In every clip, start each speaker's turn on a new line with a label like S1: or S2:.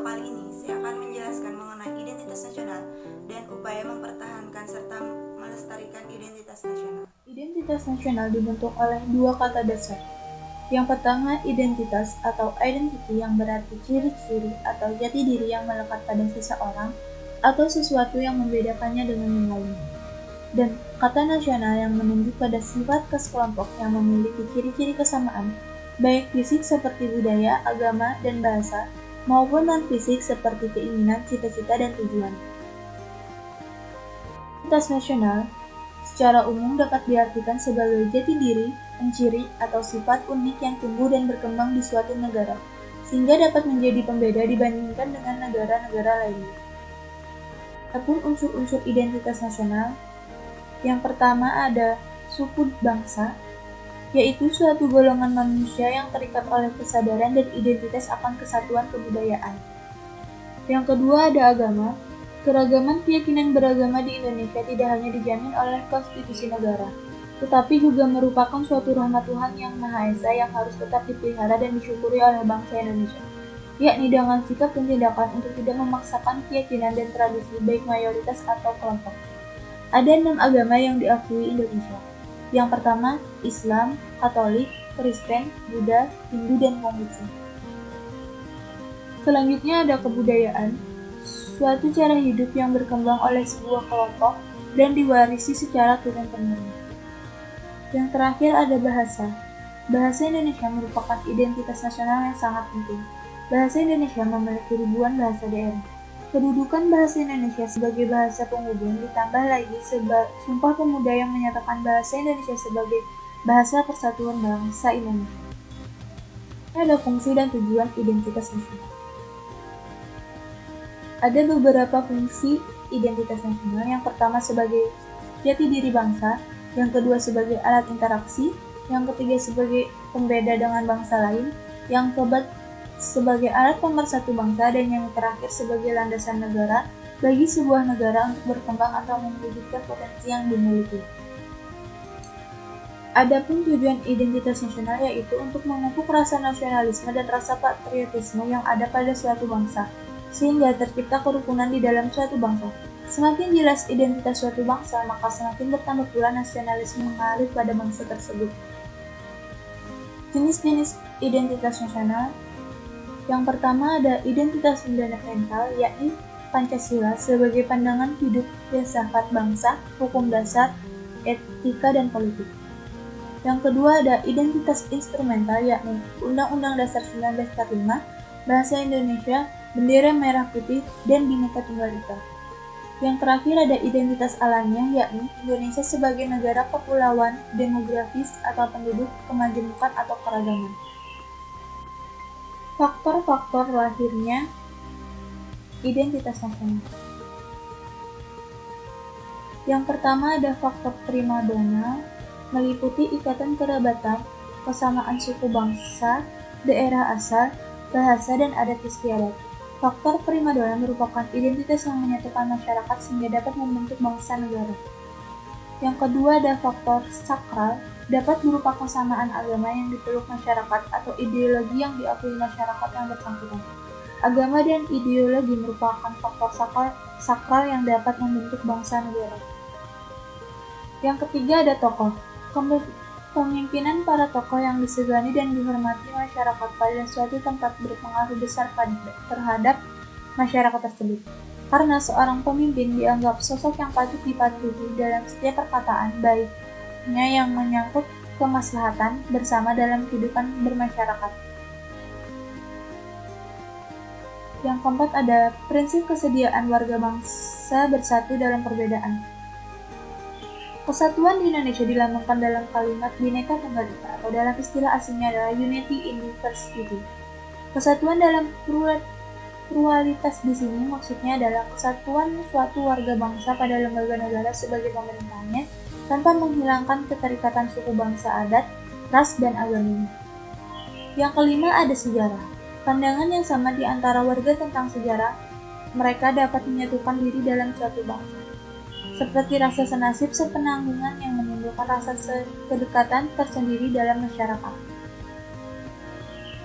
S1: kali ini saya akan menjelaskan mengenai identitas nasional dan upaya mempertahankan serta melestarikan identitas nasional.
S2: Identitas nasional dibentuk oleh dua kata dasar. Yang pertama, identitas atau identity yang berarti ciri-ciri atau jati diri yang melekat pada seseorang atau sesuatu yang membedakannya dengan yang lainnya. Dan kata nasional yang menunjuk pada sifat khas kelompok yang memiliki ciri-ciri kesamaan, baik fisik seperti budaya, agama, dan bahasa, maupun non-fisik seperti keinginan, cita-cita, dan tujuan. Identitas nasional secara umum dapat diartikan sebagai jati diri, ciri, atau sifat unik yang tumbuh dan berkembang di suatu negara, sehingga dapat menjadi pembeda dibandingkan dengan negara-negara lainnya. Adapun unsur-unsur identitas nasional, yang pertama ada suku bangsa, yaitu suatu golongan manusia yang terikat oleh kesadaran dan identitas akan kesatuan kebudayaan. Yang kedua ada agama. Keragaman keyakinan beragama di Indonesia tidak hanya dijamin oleh konstitusi negara, tetapi juga merupakan suatu rahmat Tuhan yang Maha Esa yang harus tetap dipelihara dan disyukuri oleh bangsa Indonesia, yakni dengan sikap dan tindakan untuk tidak memaksakan keyakinan dan tradisi baik mayoritas atau kelompok. Ada 6 agama yang diakui Indonesia. Yang pertama, Islam, Katolik, Kristen, Buddha, Hindu, dan Konghucu. Selanjutnya ada kebudayaan, suatu cara hidup yang berkembang oleh sebuah kelompok dan diwarisi secara turun-temurun. Yang terakhir ada bahasa. Bahasa Indonesia merupakan identitas nasional yang sangat penting. Bahasa Indonesia memiliki ribuan bahasa daerah. Kedudukan bahasa Indonesia sebagai bahasa penghubung ditambah lagi Sumpah Pemuda yang menyatakan bahasa Indonesia sebagai bahasa persatuan bangsa Indonesia. Ada fungsi dan tujuan identitas nasional. Ada beberapa fungsi identitas nasional. Yang pertama sebagai jati diri bangsa, yang kedua sebagai alat interaksi, yang ketiga sebagai pembeda dengan bangsa lain, yang keempat sebagai alat pemersatu bangsa, dan yang terakhir sebagai landasan negara bagi sebuah negara untuk berkembang atau mewujudkan potensi yang dimiliki. Adapun tujuan identitas nasional yaitu untuk memupuk rasa nasionalisme dan rasa patriotisme yang ada pada suatu bangsa, sehingga tercipta kerukunan di dalam suatu bangsa. Semakin jelas identitas suatu bangsa, maka semakin bertambah pula nasionalisme mengalir pada bangsa tersebut. Jenis-jenis identitas nasional. Yang pertama ada identitas fundamental, yakni Pancasila sebagai pandangan hidup filsafat bangsa, hukum dasar, etika, dan politik. Yang kedua ada identitas instrumental, yakni Undang-Undang Dasar 1945, Bahasa Indonesia, bendera merah putih, dan Bhinneka Tunggal Ika. Yang terakhir ada identitas alamiah, yakni Indonesia sebagai negara kepulauan, demografis atau penduduk, kemajemukan atau keragaman. Faktor-faktor lahirnya identitas nasional. Yang pertama ada faktor primadona, meliputi ikatan kerabatan, kesamaan suku bangsa, daerah asal, bahasa, dan adat istiadat. Faktor primadona merupakan identitas yang menyatukan masyarakat sehingga dapat membentuk bangsa negara. Yang kedua ada faktor sakral, dapat berupa kesamaan agama yang dipeluk masyarakat atau ideologi yang diakui masyarakat yang bersangkutan. Agama dan ideologi merupakan faktor sakral yang dapat membentuk bangsa negara. Yang ketiga ada tokoh. Pemimpinan para tokoh yang disegani dan dihormati masyarakat pada suatu tempat berpengaruh besar terhadap masyarakat tersebut. Karena seorang pemimpin dianggap sosok yang patut dipatuhi dalam setiap perkataan, baiknya yang menyangkut kemaslahatan bersama dalam kehidupan bermasyarakat. Yang keempat ada prinsip kesediaan warga bangsa bersatu dalam perbedaan. Kesatuan di Indonesia dilambangkan dalam kalimat Bhinneka Tunggal Ika atau dalam istilah asingnya adalah Unity in Diversity. Kesatuan dalam pluralitas di sini maksudnya adalah kesatuan suatu warga bangsa pada lembaga negara sebagai pemerintahnya tanpa menghilangkan keterikatan suku bangsa, adat, ras, dan agamanya. Yang kelima ada sejarah. Pandangan yang sama di antara warga tentang sejarah mereka dapat menyatukan diri dalam suatu bangsa. Seperti rasa senasib sepenanggungan yang menimbulkan rasa kedekatan tersendiri dalam masyarakat.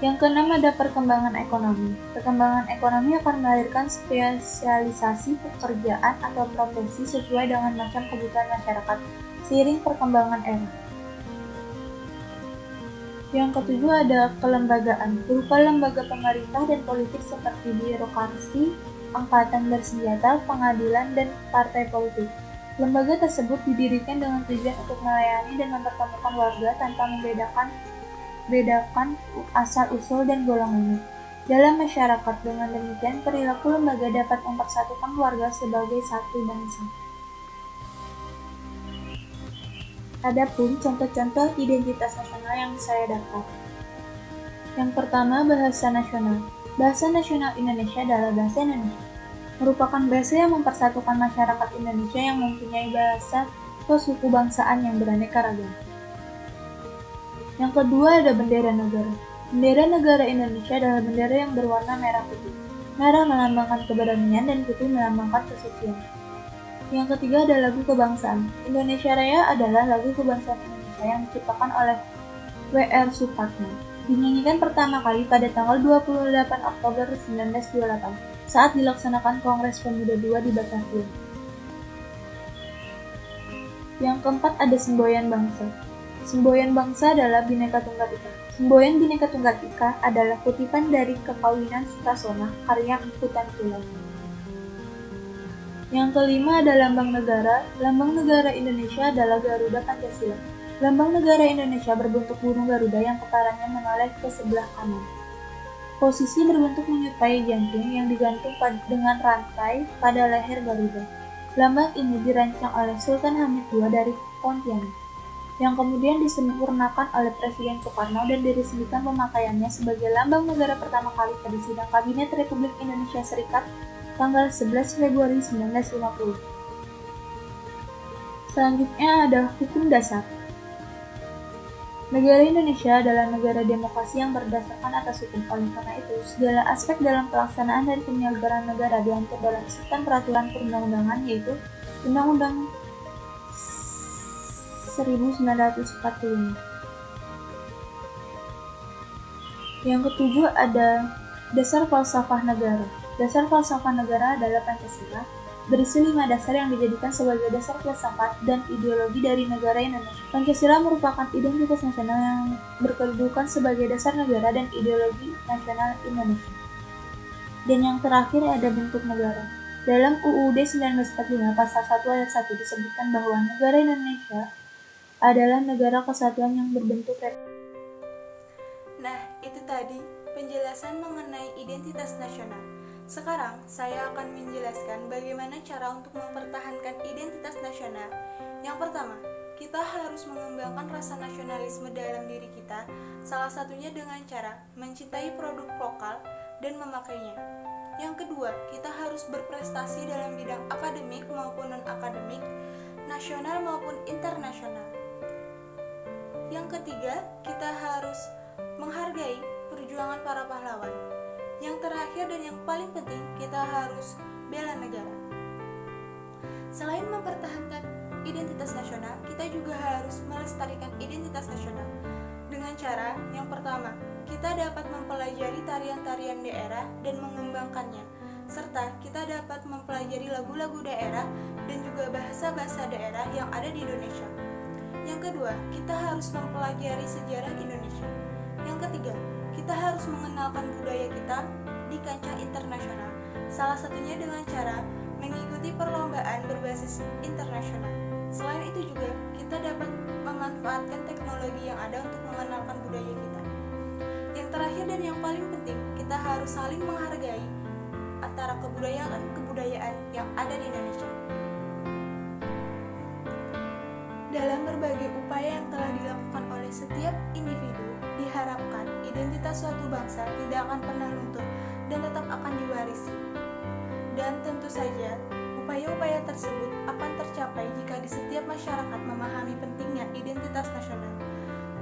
S2: Yang keenam ada perkembangan ekonomi. Perkembangan ekonomi akan melahirkan spesialisasi pekerjaan atau profesi sesuai dengan macam kebutuhan masyarakat seiring perkembangan era. Yang ketujuh ada kelembagaan, berupa lembaga pemerintah dan politik seperti birokrasi, angkatan bersenjata, pengadilan, dan partai politik. Lembaga tersebut didirikan dengan tujuan untuk melayani dan mempertemukan warga tanpa membedakan asal-usul dan golongannya. Dalam masyarakat, dengan demikian perilaku lembaga dapat mempersatukan warga sebagai satu bangsa. Adapun contoh-contoh identitas nasional yang saya dapat. Yang pertama, bahasa nasional. Bahasa nasional Indonesia adalah bahasa Indonesia. Merupakan bahasa yang mempersatukan masyarakat Indonesia yang mempunyai bahasa atau suku bangsaan yang beraneka ragam. Yang kedua ada bendera negara. Bendera negara Indonesia adalah bendera yang berwarna merah putih. Merah melambangkan keberanian dan putih melambangkan kesucian. Yang ketiga ada lagu kebangsaan. Indonesia Raya adalah lagu kebangsaan Indonesia yang diciptakan oleh W.R. Supratman. Dinyanyikan pertama kali pada tanggal 28 Oktober 1928 saat dilaksanakan Kongres Pemuda II di Batavia. Yang keempat ada semboyan bangsa. Semboyan bangsa adalah Bhinneka Tunggal Ika. Semboyan Bhinneka Tunggal Ika adalah kutipan dari Kekawinan Sutasona karya Empu Tantulak. Yang kelima ada lambang negara. Lambang negara Indonesia adalah Garuda Pancasila. Lambang negara Indonesia berbentuk burung Garuda yang kepalanya menoleh ke sebelah kanan. Posisi berbentuk menyerupai jantung yang digantung dengan rantai pada leher Garuda. Lambang ini dirancang oleh Sultan Hamid II dari Pontianak, yang kemudian disempurnakan oleh Presiden Soekarno dan diresmikan pemakaiannya sebagai lambang negara pertama kali pada sidang Kabinet Republik Indonesia Serikat tanggal 11 Februari 1950. Selanjutnya ada hukum dasar. Negara Indonesia adalah negara demokrasi yang berdasarkan atas hukum. Oleh karena itu, segala aspek dalam pelaksanaan dan penyelenggaraan negara diatur dalam sistem peraturan perundang-undangan, yaitu Undang-Undang 1945. Yang ketujuh ada dasar falsafah negara. Dasar falsafah negara adalah Pancasila, berisi 5 dasar yang dijadikan sebagai dasar filsafat dan ideologi dari negara Indonesia. Pancasila merupakan identitas nasional yang berkedudukan sebagai dasar negara dan ideologi nasional Indonesia. Dan yang terakhir ada bentuk negara. Dalam UUD 1945 pasal 1 ayat 1 disebutkan bahwa negara Indonesia adalah negara kesatuan yang berbentuk republik.
S1: Nah, itu tadi penjelasan mengenai identitas nasional. Sekarang, saya akan menjelaskan bagaimana cara untuk mempertahankan identitas nasional. Yang pertama, kita harus mengembangkan rasa nasionalisme dalam diri kita, salah satunya dengan cara mencintai produk lokal dan memakainya. Yang kedua, kita harus berprestasi dalam bidang akademik maupun non-akademik, nasional maupun internasional. Yang ketiga, kita harus menghargai perjuangan para pahlawan. Yang terakhir dan yang paling penting, kita harus bela negara. Selain mempertahankan identitas nasional, kita juga harus melestarikan identitas nasional. Dengan cara yang pertama, kita dapat mempelajari tarian-tarian daerah dan mengembangkannya, serta kita dapat mempelajari lagu-lagu daerah dan juga bahasa-bahasa daerah yang ada di Indonesia. Yang kedua, kita harus mempelajari sejarah Indonesia. Yang ketiga, kita harus mengenalkan budaya kita di kancah internasional, salah satunya dengan cara mengikuti perlombaan berbasis internasional. Selain itu juga, kita dapat memanfaatkan teknologi yang ada untuk mengenalkan budaya kita. Yang terakhir dan yang paling penting, kita harus saling menghargai antara kebudayaan yang ada di Indonesia. Dalam berbagai upaya yang telah dilakukan oleh setiap individu, diharapkan identitas suatu bangsa tidak akan pernah luntur dan tetap akan diwarisi. Dan tentu saja, upaya-upaya tersebut akan tercapai jika di setiap masyarakat memahami pentingnya identitas nasional.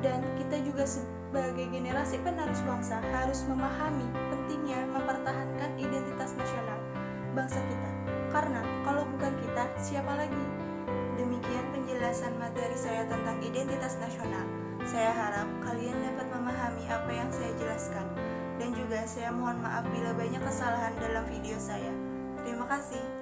S1: Dan kita juga sebagai generasi penerus bangsa harus memahami pentingnya mempertahankan identitas nasional bangsa kita. Karena kalau bukan kita, siapa lagi? Demikian penjelasan materi saya tentang identitas nasional. Saya harap kalian dapat memahami apa yang saya jelaskan. Dan juga saya mohon maaf bila banyak kesalahan dalam video saya. Terima kasih.